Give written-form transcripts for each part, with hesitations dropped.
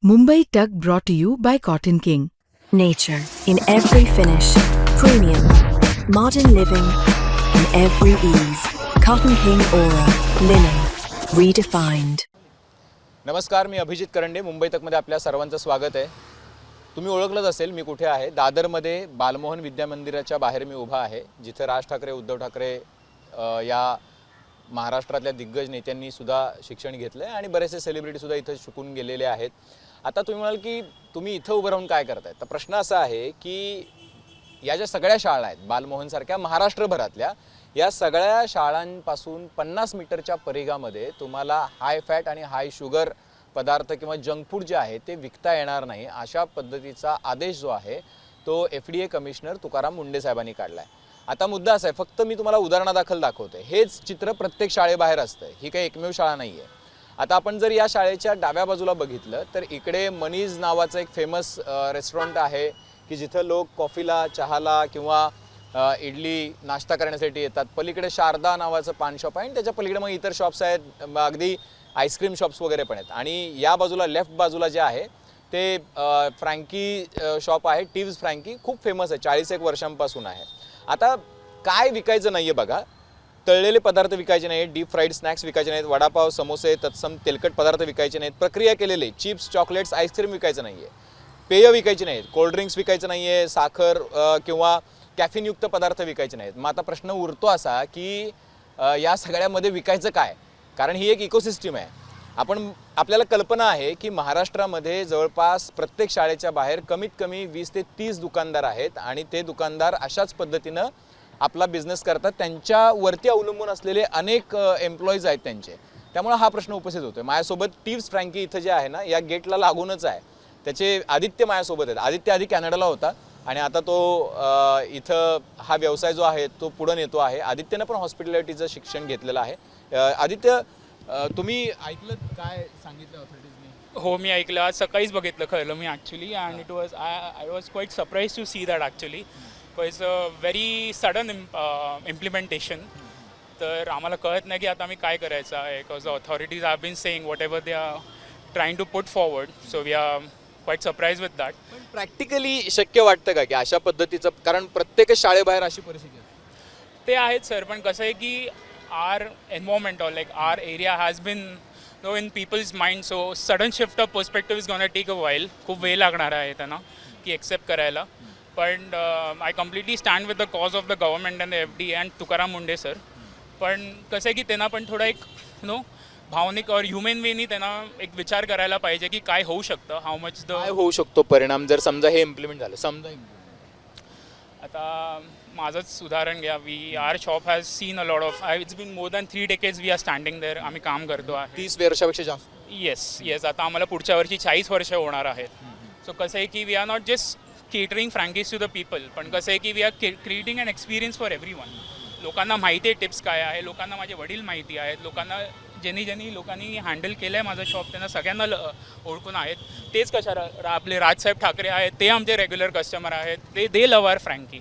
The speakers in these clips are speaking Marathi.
Mumbai Tuck brought to you by Cotton King. Nature in every finish, premium, modern living in every ease. Cotton King Aura, linen, redefined. नमस्कार, मी अभिजित करंडे. मुंबई तकमध्ये आपल्या सर्वांचं स्वागत आहे. तुम्ही ओळखलंच असेल मी कुठे आहे. दादरमध्ये बालमोहन विद्या मंदिराच्या बाहेर मी उभा आहे, जिथे राज ठाकरे, उद्धव ठाकरे या महाराष्ट्रातल्या दिग्गज नेत्यांनी सुद्धा शिक्षण घेतलं आहे आणि बरेचसे सेलिब्रिटी सुद्धा इथं शिकून गेलेले आहेत. आता तुम्ही म्हणाल की तुम्ही इथं उभं राहून काय करताय, तर प्रश्न असा आहे की या ज्या सगळ्या शाळा आहेत बालमोहनसारख्या महाराष्ट्रभरातल्या, या सगळ्या शाळांपासून 50 मीटरच्या परिघामध्ये तुम्हाला हाय फॅट आणि हाय शुगर पदार्थ किंवा जंक फूड जे आहे ते विकता येणार नाही, अशा पद्धतीचा आदेश जो आहे तो FDA कमिशनर तुकाराम मुंडे साहेबांनी काढला आहे. आता मुद्दा असा आहे, फक्त मी तुम्हाला उदाहरणादाखल दाखवतोय. हेच चित्र प्रत्येक शाळेबाहेर असतं. ही काही एकमेव शाळा नाही आहे. आता आपण जर या शाळेच्या डाव्या बाजूला बघितलं तर इकडे मनीज नावाचं एक फेमस रेस्टॉरंट आहे की जिथं लोक कॉफीला, चहाला किंवा इडली नाश्ता करण्यासाठी येतात. पलीकडे शारदा नावाचं पान शॉप आहे आणि त्याच्या पलीकडे मग इतर शॉप्स आहेत, अगदी आईस्क्रीम शॉप्स वगैरे पण आहेत. आणि या बाजूला लेफ्ट बाजूला जे आहे ते फ्रँकी शॉप आहे. टिव्ज फ्रँकी खूप फेमस आहे, 41 वर्षांपासून आहे. आता काय विकायचं नाही आहे बघा, तळलेले पदार्थ विकायचे नाहीत, डीप फ्राईड स्नॅक्स विकायचे नाहीत, वडापाव, समोसे, तत्सम तेलकट पदार्थ विकायचे नाहीत, प्रक्रिया केलेले चिप्स, चॉकलेट्स, आईस्क्रीम विकायचं नाही आहे, पेय विकायची नाहीत, कोल्ड्रिंक्स विकायचं नाही आहे, साखर किंवा कॅफिनयुक्त पदार्थ विकायचे नाहीत. मग आता प्रश्न उरतो असा की या सगळ्यामध्ये विकायचं काय, कारण ही एक इकोसिस्टम आहे. आपल्याला कल्पना आहे की महाराष्ट्रामध्ये जवळपास प्रत्येक शाळेच्या बाहेर कमीत कमी 20 ते 30 दुकानदार आहेत आणि ते दुकानदार अशाच पद्धतीनं आपला बिझनेस करतात. त्यांच्यावरती अवलंबून असलेले अनेक एम्प्लॉईज आहेत त्यांचे. त्यामुळे हा प्रश्न उपस्थित होतोय. माझ्यासोबत टिव्ज फ्रँकी इथं जे आहे ना, या गेटला लागूनच आहे, त्याचे आदित्य माझ्यासोबत आहेत. आदित्य आधी कॅनडाला होता आणि आता तो इथं हा व्यवसाय जो आहे तो पुढे नेतो आहे. आदित्यनं पण हॉस्पिटॅलिटीचं शिक्षण घेतलेलं आहे. आदित्य, तुम्ही ऐकलं काय सांगितलं ऑथॉरिटीजने? हो, मी ऐकलं. आज सकाळीच बघितलं, खरं मी actually. And it was I was quite surprise to see that actually. Because very sudden implementation. तर आम्हाला कळत नाही की आता आम्ही काय करायचं आहे. Because the authorities have been saying whatever they are trying to put forward. So we are quite surprise with that. पण प्रॅक्टिकली शक्य वाटतं का की अशा पद्धतीचं, कारण प्रत्येक शाळेबाहेर अशी परिस्थिती आहे? ते आहेत सर, पण कसं आहे की our environment or like our area has been known in people's mind. So sudden shift of perspective is gonna take a while. खूप वेळ लागणार आहे त्यांना की एक्सेप्ट करायला. पण I completely stand with the cause of the government and the FDA and Tukaram Munde sir. पण कसं आहे की त्यांना पण थोडा एक भावनिक और ह्युमन वेनी त्यांना एक विचार करायला पाहिजे की काय होऊ शकतं, हाऊ मच द काय होऊ शकतो परिणाम जर समजा हे इम्प्लिमेंट झालं. समजा आता माझंच उदाहरण घ्या. We are shop has seen a lot of, it's been more than 3 decades we are standing there. आम्ही काम करतो आहे 30 वर्षापेक्षा जास्त. येस. आता आम्हाला पुढच्या वर्षी 40 वर्ष होणार आहेत. सो कसं आहे की we are not just catering frankies to the people, पण कसं आहे की we are creating an experience for everyone. लोकांना माहिती आहे टिप्स काय आहे, लोकांना माझे वडील माहिती आहेत, लोकांना ज्यांनी लोकांनी हँडल केलं आहे माझं शॉप त्यांना सगळ्यांना ओळखून आहेत. तेच कशा आपले राजसाहेब ठाकरे आहेत, ते आमचे रेग्युलर कस्टमर आहेत. दे लव्ह आवर फ्रँकी,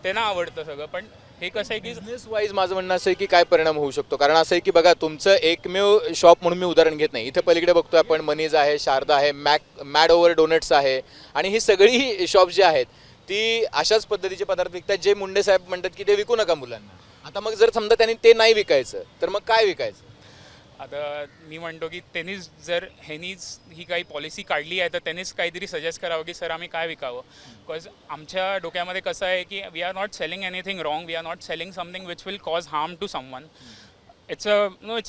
त्यांना आवडतं सगळं. पण हे कसं आहे की बिझनेस वाईज माझं म्हणणं असं आहे की काय परिणाम होऊ शकतो, कारण असं आहे की बघा, तुमचं एकमेव शॉप म्हणून मी उदाहरण घेत नाही. इथे पलीकडे बघतोय आपण मनीज आहे, शारदा आहे, मॅड ओव्हर डोनट्स आहे, आणि ही सगळी शॉप जी आहेत ती अशाच पद्धतीचे पदार्थ विकतात जे मुंडे साहेब म्हणतात की ते विकू नका मुलांना. आता मग जर समजा त्यांनी ते नाही विकायचं तर मग काय विकायचं? आता मी म्हणतो की त्यांनीच जर ह्यांनीच ही काही पॉलिसी काढली आहे तर त्यांनीच काहीतरी सजेस्ट करावं की सर आम्ही काय विकावं. बिकॉज आमच्या डोक्यामध्ये कसं आहे की we are not selling anything wrong, we are not selling something which will cause harm to someone. It's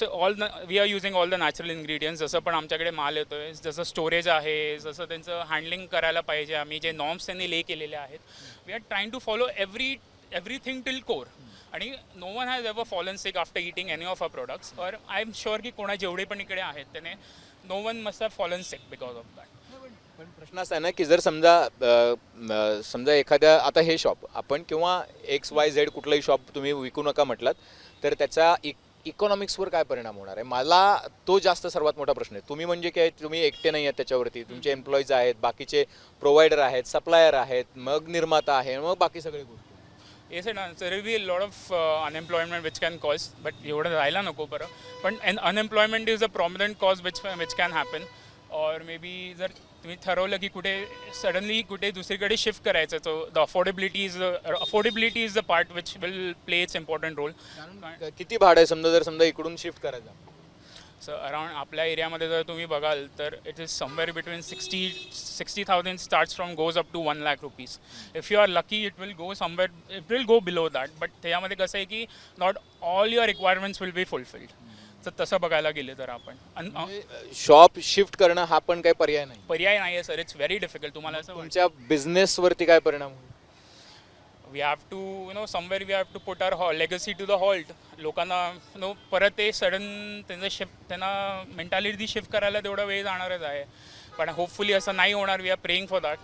all we are using all the natural ingredients. जसं पण आमच्याकडे माल येतो आहे, जसं स्टोरेज आहे, जसं त्यांचं हँडलिंग करायला पाहिजे आम्ही, जे नॉर्म्स त्यांनी ले केलेले आहेत, we are trying to follow everything till core. आणि no one has ever fallen sick after eating any of our products. और आय एम शुअर की कोणा जेवढे पण इकडे आहेत त्याने no one must have fallen sick because of that. पण प्रश्न असा आहे ना की जर समजा एखाद्या, आता हे शॉप आपण किंवा XYZ कुठलंही शॉप तुम्ही विकू नका म्हटलात तर त्याचा इकॉनॉमिक्सवर काय परिणाम होणार आहे, मला तो जास्त सर्वात मोठा प्रश्न आहे. तुम्ही म्हणजे काय, तुम्ही एकटे नाही आहेत त्याच्यावरती, तुमचे एम्प्लॉईज आहेत, बाकीचे प्रोव्हायडर आहेत, सप्लायर आहेत, मग निर्माता आहे, मग बाकी सगळे गोष्टी. Yes end there will be a lot of unemployment which can cause, but एवढं राहायला नको बरं. पण unemployment is a prominent cause which can happen. और मे बी जर तुम्ही ठरवलं की कुठे सडनली कुठे दुसरीकडे शिफ्ट करायचं, so the affordability is the part which will play its important role. किती भाडं आहे समजा इकडून शिफ्ट करायचं? सो अराउंड आपल्या एरियामध्ये जर तुम्ही बघाल तर it is somewhere between 60,000 starts from goes up to 1 lakh rupees. If you are lucky it will go below that. But त्यामध्ये कसं आहे की not all your requirements will be fulfilled. तर तसं बघायला गेले तर आपण शॉप शिफ्ट करणं हा पण काही पर्याय नाही. पर्याय नाही आहे सर. It's very difficult. तुम्हाला असं तुमच्या बिझनेसवरती काय परिणाम होईल? We have to somewhere we have to put our legacy to the halt. लोकांना परत ते सडन त्यांना मेंटॅलिटी शिफ्ट करायला तेवढा वेळ जाणारच आहे. पण होपफुली असं नाही होणार. We are praying for that.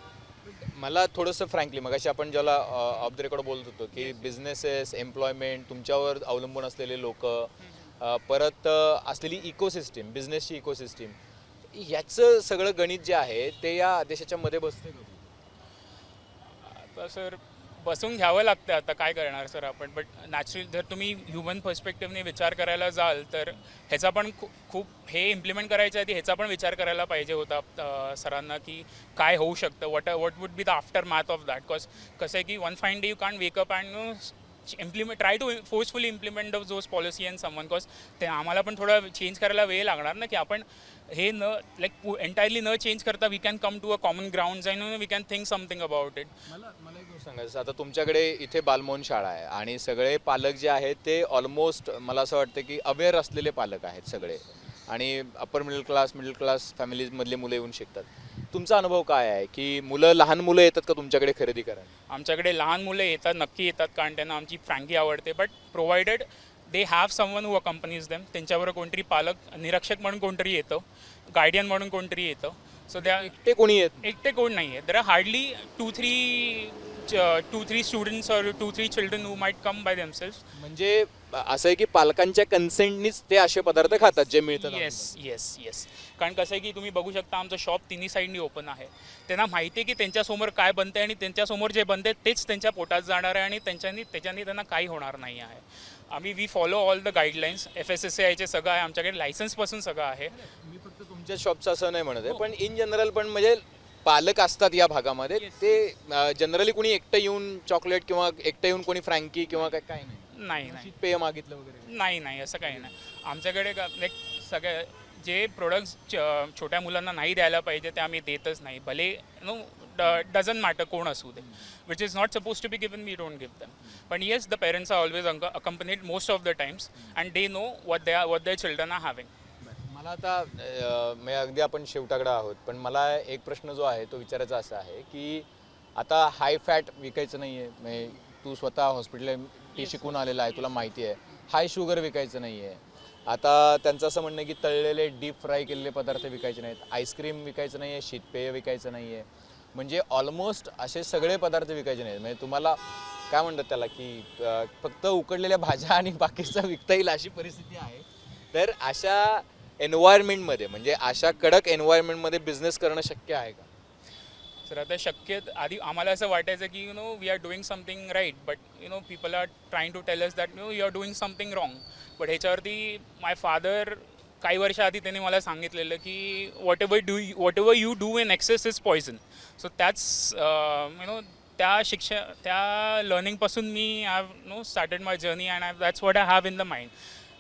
मला थोडंसं फ्रँकली मगाशी आपण ज्याला ऑफ द रेकॉर्ड बोलत होतो की बिझनेसेस, एम्प्लॉयमेंट, तुमच्यावर अवलंबून असलेले लोक, परत असलेली इकोसिस्टीम, बिझनेसची इकोसिस्टीम, ह्याचं सगळं गणित जे आहे ते या देशाच्या मध्ये बसते का? आता सर बसून घ्यावं लागतं. आता काय करणार सर आपण. बट नॅचरल जर तुम्ही ह्युमन पर्स्पेक्टिव्हने विचार करायला जाल तर ह्याचा पण खूप हे इम्प्लिमेंट करायच्या आधी ह्याचा पण विचार करायला पाहिजे होता सरांना की काय होऊ शकतं. What would be the aftermath of that. Cause कसं आहे की one fine day you can wake up and try to forcefully implement those policy and someone. Cause ते आम्हाला पण थोडं चेंज करायला वेळ लागणार ना की आपण हे लाईक एंटायरली न चेंज करता we can come to a common ground and we can think something about it. मला एक गोष्ट सांगायचं, आता तुमच्याकडे इथे बालमोहन शाळा आहे आणि सगळे पालक जे आहेत ते ऑलमोस्ट मला असं वाटतं की अवेअर असलेले पालक आहेत सगळे, आणि अप्पर मिडल क्लास फॅमिलीजमधले मुलं येऊन शिकतात. तुमचा अनुभव काय आहे की लहान मुलं येतात का तुमच्याकडे खरेदी करायला? आमच्याकडे लहान मुलं येतात, नक्की येतात, कारण त्यांना आमची फ्रँकी आवडते. But provided they have someone who accompanies them. त्यांच्यावर कोणतरी पालक निरीक्षक म्हणून कोणतरी येतं, गार्डियन म्हणून कोणतरी येतं. सो त्या एकटे कोणी येत? एकटे कोण नाही आहे. देर आर हार्डली 2-3 स्टुडंट्स और 2-3 children who might come by themselves. म्हणजे असं आहे की पालकांच्या कन्सेंटनीच ते असे पदार्थ खातात जे मिळतात? येस. कारण कसं आहे की तुम्ही बघू शकता आमचं शॉप तिन्ही साईडनी ओपन आहे. त्यांना माहिती आहे की त्यांच्यासमोर काय बनते आणि त्यांच्यासमोर जे बनते तेच त्यांच्या पोटात जाणार आहे आणि त्याच्यानी त्यांना काही होणार नाही आहे. We follow all the guidelines. FSSAIचे सगळं आहे आमच्याकडे, लायसन्सपासून सगळं आहे. मी फक्त तुमच्या शॉपचं असं नाही म्हणत आहे, पण इन जनरल पण म्हणजे पालक असतात या भागामध्ये, ते जनरली कोणी एकटं येऊन चॉकलेट किंवा एकटं येऊन कोणी फ्रँकी किंवा काय नाही पेय मागितलं वगैरे? नाही असं काही नाही. आमच्याकडे लाईक सगळे जे प्रोडक्ट्स छोट्या मुलांना नाही द्यायला पाहिजे ते आम्ही देतच नाही. भले डझंट मॅटर कोण असू दे. Which is not suppose to be given, we don't give them. पण yes, the parents are always accompanied most of the times and they know what their children are having. मला आता म्हणजे अगदी आपण शेवटाकडे आहोत, पण मला एक प्रश्न जो आहे तो विचारायचा असा आहे की आता हाय फॅट विकायचं नाही आहे. म्हणजे तू स्वतः हॉस्पिटल शिकून आलेला आहे, तुला माहिती आहे. हाय शुगर विकायचं नाही आहे. आता त्यांचं असं म्हणणं आहे की तळलेले डीप फ्राय केलेले पदार्थ विकायचे नाहीत, आईस्क्रीम विकायचं नाही आहे, शीतपेय विकायचं नाही आहे. म्हणजे ऑलमोस्ट असे सगळे पदार्थ विकायचे नाहीत. म्हणजे तुम्हाला काय म्हणतात त्याला की फक्त उकडलेल्या भाज्या आणि बाकीचं विकता येईल अशी परिस्थिती आहे. तर अशा एन्व्हायरमेंटमध्ये, म्हणजे अशा कडक एन्व्हायरमेंटमध्ये बिझनेस करणं शक्य आहे का? सर आता शक्य आधी आम्हाला असं वाटायचं की we are doing something right, but people are trying to tell us that you are doing something wrong. But ह्याच्यावरती माय फादर काही वर्ष आधी त्यांनी मला सांगितलेलं की whatever you do in excess is poison. So त्याच त्या लर्निंगपासून मी have started my journey and that's what I have in the mind.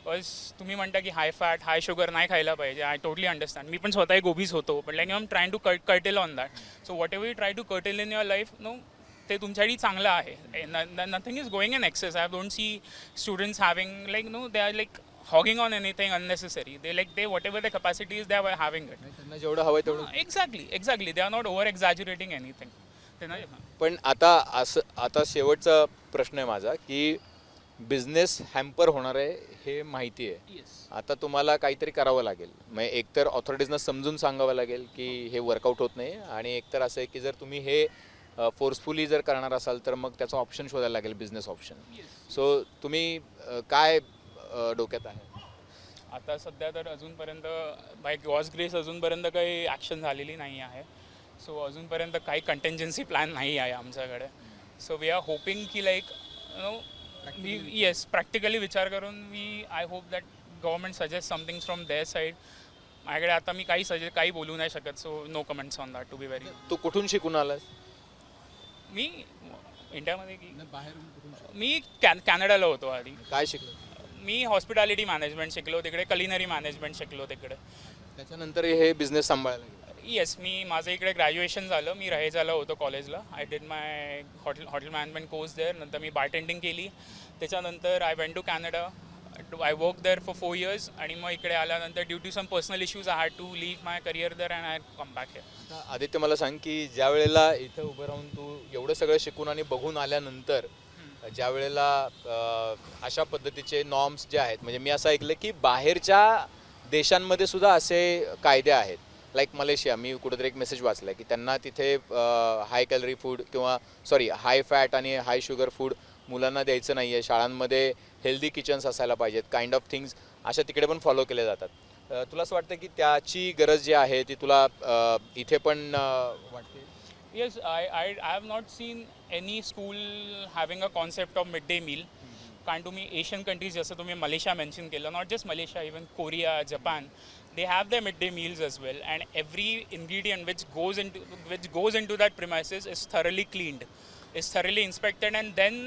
बस तुम्ही म्हणता की हाय फॅट, हाय शुगर नाही खायला पाहिजे. I totally understand. मी पण स्वतः एक ओबीस होतो, but like I am trying to curtail on that. So whatever you try to curtail in your life ते तुमच्यासाठी चांगलं आहे. Nothing is going in excess. I don't see students having they are like hogging on anything unnecessary. They whatever the capacity is they are having it. त्यांना जेवढं हवंय तेवढं. Exactly. They are not over exaggerating anything. पण आता शेवटचा प्रश्न आहे माझा की बिझनेस हॅम्पर होणार आहे हे माहिती आहे. आता तुम्हाला काहीतरी करावं लागेल. म्हणजे एकतर ऑथॉरिटीजना समजून सांगावं लागेल की हे वर्कआउट होत नाही, आणि एकतर असं आहे की जर तुम्ही हे फोर्सफुली जर करणार असाल तर मग त्याचा ऑप्शन शोधायला लागेल, बिझनेस ऑप्शन. सो तुम्ही काय डोक्यात आहे? आता सध्या तर अजूनपर्यंत बाय गॉड्स ग्रेस अजूनपर्यंत काही ॲक्शन झालेली नाही आहे. सो अजूनपर्यंत काही कंटेंजन्सी प्लॅन नाही आहे आमच्याकडे. सो वी आर होपिंग की लाईक प्रॅक्टिकली विचार करून I hope that government suggest something from their side माझ्याकडे आता मी काही बोलू नाही शकत, so no comments on that to be very. तू कुठून शिकून आलास? मी इंडियामध्ये की मी कॅनडाला होतो आधी. काय शिकलो? मी हॉस्पिटॅलिटी मॅनेजमेंट शिकलो तिकडे, कलिनरी मॅनेजमेंट शिकलो तिकडे. त्याच्यानंतर हे बिझनेस सांभाळायला गेला. येस, मी माझं इकडे ग्रॅज्युएशन झालं, मी रहेजाला होतो कॉलेजला. I did my hotel management course there. नंतर मी बारटेंडिंग केली. त्याच्यानंतर I went to Canada. I work there for 4 years. आणि मग इकडे आल्यानंतर due to some personal issues I had to leave my career there and I come back here. आता आदित्य, मला सांग की ज्या वेळेला इथं उभं राहून तू एवढं सगळं शिकून आणि बघून आल्यानंतर ज्या वेळेला अशा पद्धतीचे नॉर्म्स जे आहेत, म्हणजे मी असं ऐकलं की बाहेरच्या देशांमध्ये सुद्धा असे कायदे आहेत, लाईक मलेशिया. मी कुठेतरी एक मेसेज वाचला की त्यांना तिथे हाय कॅलरी फूड किंवा हाय फॅट आणि हाय शुगर फूड मुलांना द्यायचं नाही आहे. शाळांमध्ये हेल्दी किचन्स असायला पाहिजेत. काइंड ऑफ थिंग्स अशा तिकडे पण फॉलो केले जातात. तुला असं वाटतं की त्याची गरज जी आहे ती तुला इथे पण वाटते? Yes, I have not seen any school having a concept of midday meal. कारण तुम्ही एशियन कंट्रीज जसं तुम्ही मलेशिया मेन्शन केलं, not just Malaysia, even Korea, Japan, they have their midday meals as well, and every ingredient which goes into that premises is thoroughly cleaned, is thoroughly inspected, and then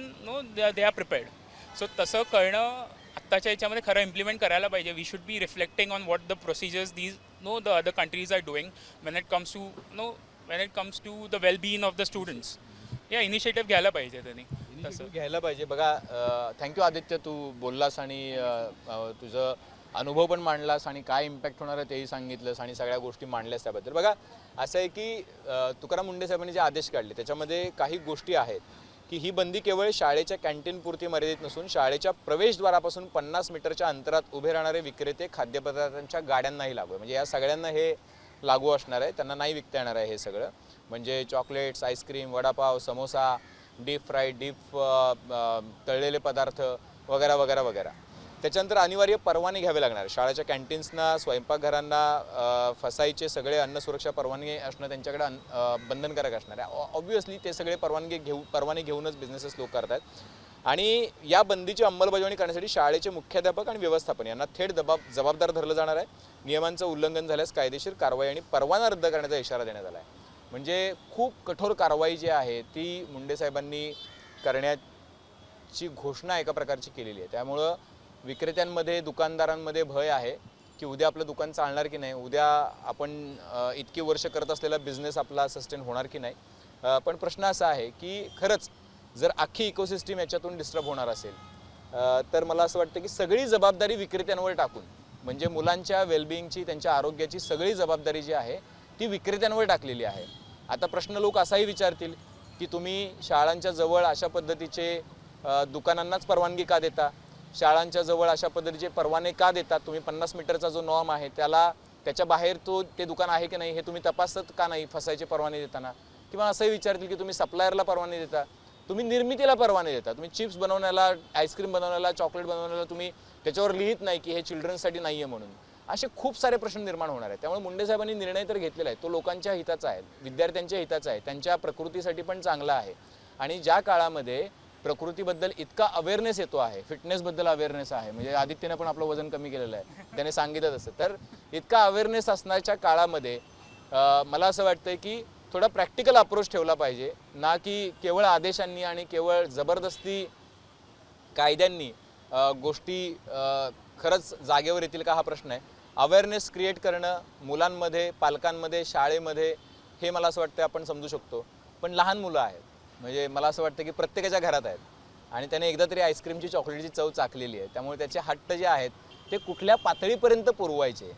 they are prepared. So तसं करणं आत्ताच्या याच्यामध्ये खरं इम्प्लिमेंट करायला पाहिजे. We should be reflecting on what the procedures the other countries are doing when it comes to the well-being of the students. या इनिशिएटिव्ह घ्यायला पाहिजे त्यांनी. तसं घ्यायला पाहिजे. बघा, थँक्यू आदित्य, तू बोललास आणि तुझं अनुभव पण मांडलास आणि काय इम्पॅक्ट होणार आहे तेही सांगितलंस आणि सगळ्या गोष्टी मांडल्यास त्याबद्दल. बघा, असं आहे की तुकाराम मुंडे साहेबांनी जे आदेश काढले त्याच्यामध्ये काही गोष्टी आहेत की ही बंदी केवळ शाळेच्या कॅन्टीनपुरती मर्यादित नसून शाळेच्या प्रवेशद्वारापासून 50 मीटरच्या अंतरात उभे राहणारे विक्रेते खाद्यपदार्थांच्या गाड्यांनाही लागू आहे. म्हणजे या सगळ्यांना हे लागू असणार आहे, त्यांना नाही विकता येणार आहे हे सगळं. म्हणजे chocolates, ice cream, vada pav, samosa, deep fried, तळलेले पदार्थ वगैरे वगैरे वगैरे. त्याच्यानंतर अनिवार्य परवाने घ्यावे लागणार. शाळेच्या कॅन्टीन्सना, स्वयंपाकघरांना फसाईचे सगळे अन्न सुरक्षा परवानगी असणं त्यांच्याकडे बंधनकारक असणार आहे. ऑब्व्हियसली ते सगळे परवाने घेऊनच बिझनेसेस लोक करतात. आणि या बंदीची अंमलबजावणी करण्यासाठी शाळेचे मुख्याध्यापक आणि व्यवस्थापन यांना थेट जबाबदार धरलं जाणार आहे. नियमांचं उल्लंघन झाल्यास कायदेशीर कारवाई आणि परवाना रद्द करण्याचा इशारा देण्यात आला आहे. म्हणजे खूप कठोर कारवाई जी आहे ती मुंडे साहेबांनी करण्याची घोषणा एका प्रकारची केलेली आहे. त्यामुळं विक्रेत्यांमध्ये, दुकानदारांमध्ये भय आहे की उद्या आपलं दुकान चालणार की नाही, उद्या आपण इतकी वर्ष करत असलेला बिझनेस आपला सस्टेन होणार की नाही. पण प्रश्न असा आहे की खरंच जर अख्खी इकोसिस्टीम याच्यातून डिस्टर्ब होणार असेल तर मला असं वाटतं की सगळी जबाबदारी विक्रेत्यांवर टाकून, म्हणजे मुलांच्या वेलबिईंगची, त्यांच्या आरोग्याची सगळी जबाबदारी जी आहे ती विक्रेत्यांवर टाकलेली आहे. आता प्रश्न लोक असाही विचारतील की तुम्ही शाळांच्या जवळ अशा पद्धतीचे दुकानांनाच परवानगी का देता, शाळांच्या जवळ अशा पद्धतीचे परवाने का देतात, तुम्ही 50 मीटरचा जो नॉर्म आहे त्याच्या बाहेर ते दुकान आहे की नाही हे तुम्ही तपासत का नाही फसायचे परवाने देताना. किंवा असंही विचारतील की तुम्ही सप्लायरला परवाने देता, तुम्ही निर्मितीला परवाने देता, तुम्ही चिप्स बनवण्याला, आईस्क्रीम बनवण्याला, चॉकलेट बनवण्याला तुम्ही त्याच्यावर लिहित नाही की हे चिल्ड्रन्ससाठी नाही आहे म्हणून. असे खूप सारे प्रश्न निर्माण होणार आहेत. त्यामुळे मुंडे साहेबांनी निर्णय तर घेतलेला आहे, तो लोकांच्या हिताचा आहे, विद्यार्थ्यांच्या हिताचा आहे, त्यांच्या प्रकृतीसाठी पण चांगला आहे. आणि ज्या काळामध्ये प्रकृतीबद्दल इतका अवेअरनेस येतो आहे, फिटनेसबद्दल अवेअरनेस आहे, म्हणजे आदित्यने पण आपलं वजन कमी केलेलं आहे, त्याने सांगितलं तसं, तर इतका अवेअरनेस असण्याच्या काळामध्ये मला असं वाटतं की थोडा प्रॅक्टिकल अप्रोच ठेवला पाहिजे, ना की केवळ आदेशांनी आणि केवळ जबरदस्ती कायद्यांनी गोष्टी खरंच जागेवर येतील का हा प्रश्न आहे. अवेअरनेस क्रिएट करणं मुलांमध्ये, पालकांमध्ये, शाळेमध्ये, हे मला असं वाटतं आपण समजू शकतो. पण लहान मुलं आहेत, म्हणजे मला असं वाटतं की प्रत्येकाच्या घरात आहेत आणि त्याने एकदा तरी आईस्क्रीमची, चॉकलेटची चव चाखलेली आहे. त्यामुळे त्याचे हट्ट जे आहेत ते कुठल्या पातळीपर्यंत पुरवायचे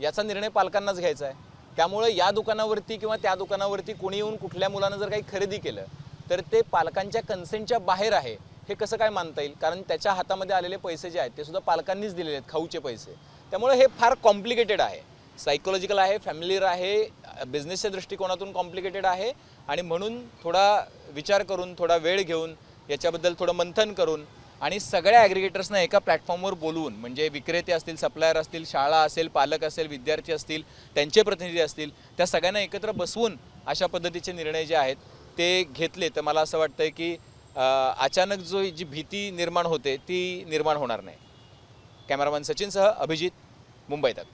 याचा निर्णय पालकांनाच घ्यायचा आहे. त्यामुळे या दुकानावरती किंवा त्या दुकानावरती कोणी येऊन कुठल्या मुलानं जर काही खरेदी केलं तर ते पालकांच्या कन्सेंटच्या बाहेर आहे हे कसं काय मानता येईल. कारण त्याच्या हातामध्ये आलेले पैसे जे आहेत ते सुद्धा पालकांनीच दिलेले आहेत, खाऊचे पैसे. त्यामुळे हे फार कॉम्प्लिकेटेड आहे, सायकोलॉजिकल आहे, फॅमिलीर आहे, बिझनेसच्या दृष्टिकोनातून कॉम्प्लिकेटेड आहे. आणि म्हणून थोडा विचार करून, थोडा वेळ घेऊन, याच्याबद्दल थोडं मंथन करून आणि सगळ्या ॲग्रिगेटर्सना एका प्लॅटफॉर्मवर बोलवून, म्हणजे विक्रेते असतील, सप्लायर असतील, शाळा असेल, पालक असेल, विद्यार्थी असतील, त्यांचे प्रतिनिधी असतील, त्या सगळ्यांना एकत्र बसवून अशा पद्धतीचे निर्णय जे आहेत ते घेतले तर मला असं वाटतं की अचानक जी भीती निर्माण होते ती निर्माण होणार नाही. कॅमेरामॅन सचिनसह अभिजित, मुंबई तक.